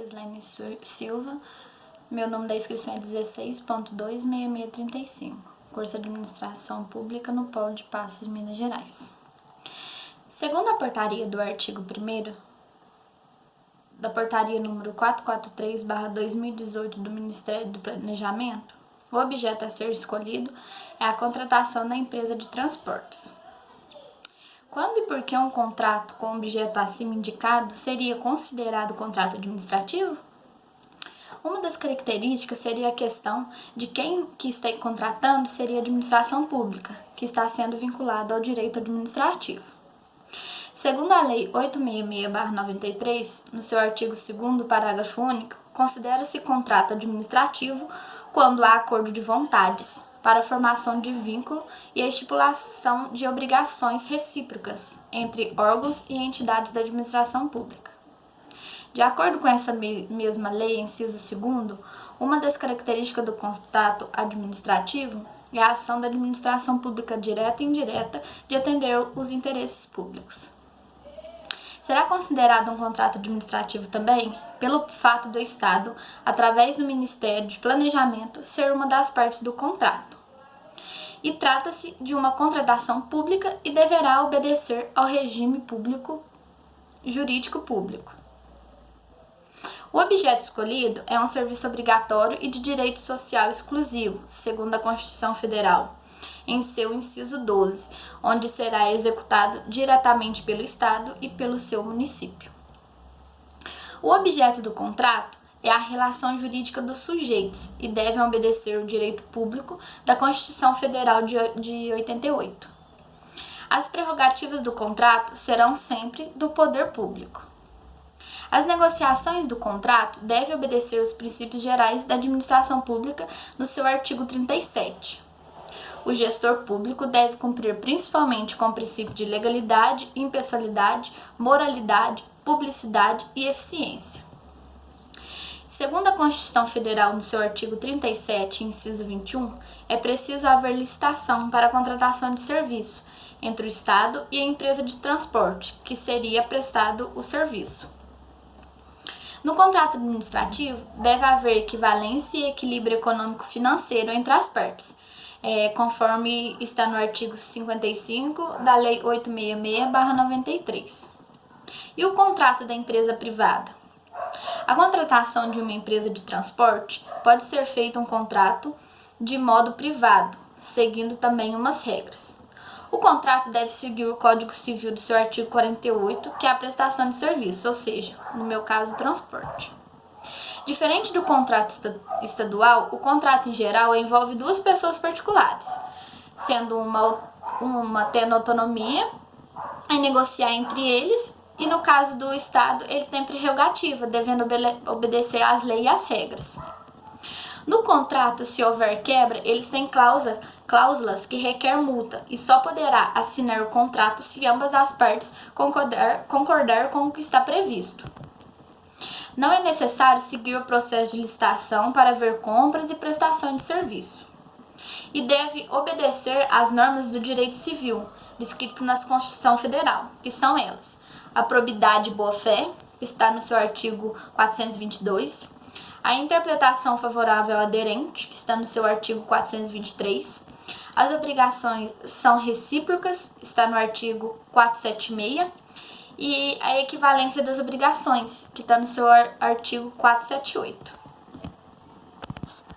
Crislene Silva. Meu número da inscrição é 16.26635. Curso de Administração Pública no Polo de Passos, Minas Gerais. Segundo a portaria do artigo 1º da portaria número 443/2018 do Ministério do Planejamento, o objeto a ser escolhido é a contratação da empresa de transportes. Quando e por que um contrato com o objeto acima indicado seria considerado contrato administrativo? Uma das características seria a questão de quem que está contratando seria a administração pública, que está sendo vinculada ao direito administrativo. Segundo a Lei 866/93, no seu artigo 2º, parágrafo único, considera-se contrato administrativo quando há acordo de vontades para a formação de vínculo e a estipulação de obrigações recíprocas entre órgãos e entidades da administração pública. De acordo com essa mesma lei, inciso 2º, uma das características do contrato administrativo é a ação da administração pública direta e indireta de atender os interesses públicos. Será considerado um contrato administrativo também pelo fato do Estado, através do Ministério de Planejamento, ser uma das partes do contrato. E trata-se de uma contratação pública e deverá obedecer ao regime jurídico público. O objeto escolhido é um serviço obrigatório e de direito social exclusivo, segundo a Constituição Federal, em seu inciso 12, onde será executado diretamente pelo Estado e pelo seu município. O objeto do contrato é a relação jurídica dos sujeitos e devem obedecer o direito público da Constituição Federal de 88. As prerrogativas do contrato serão sempre do poder público. As negociações do contrato devem obedecer os princípios gerais da administração pública no seu artigo 37. O gestor público deve cumprir principalmente com o princípio de legalidade, impessoalidade, moralidade, publicidade e eficiência. Segundo a Constituição Federal, no seu artigo 37, inciso 21, é preciso haver licitação para a contratação de serviço entre o Estado e a empresa de transporte, que seria prestado o serviço. No contrato administrativo, deve haver equivalência e equilíbrio econômico-financeiro entre as partes, conforme está no artigo 55 da Lei 866/93. E o contrato da empresa privada? A contratação de uma empresa de transporte pode ser feito um contrato de modo privado, seguindo também umas regras. O contrato deve seguir o Código Civil do seu artigo 48, que é a prestação de serviço, ou seja, no meu caso, o transporte. Diferente do contrato estadual, o contrato em geral envolve duas pessoas particulares, sendo uma tendo autonomia em negociar entre eles, e no caso do Estado, ele tem prerrogativa, devendo obedecer às leis e às regras. No contrato, se houver quebra, eles têm cláusulas que requer multa e só poderá assinar o contrato se ambas as partes concordar com o que está previsto. Não é necessário seguir o processo de licitação para ver compras e prestação de serviço. E deve obedecer às normas do direito civil, descrito na Constituição Federal, que são elas: a probidade e boa-fé, que está no seu artigo 422, a interpretação favorável ao aderente, que está no seu artigo 423, as obrigações são recíprocas, está no artigo 476, e a equivalência das obrigações, que está no seu artigo 478.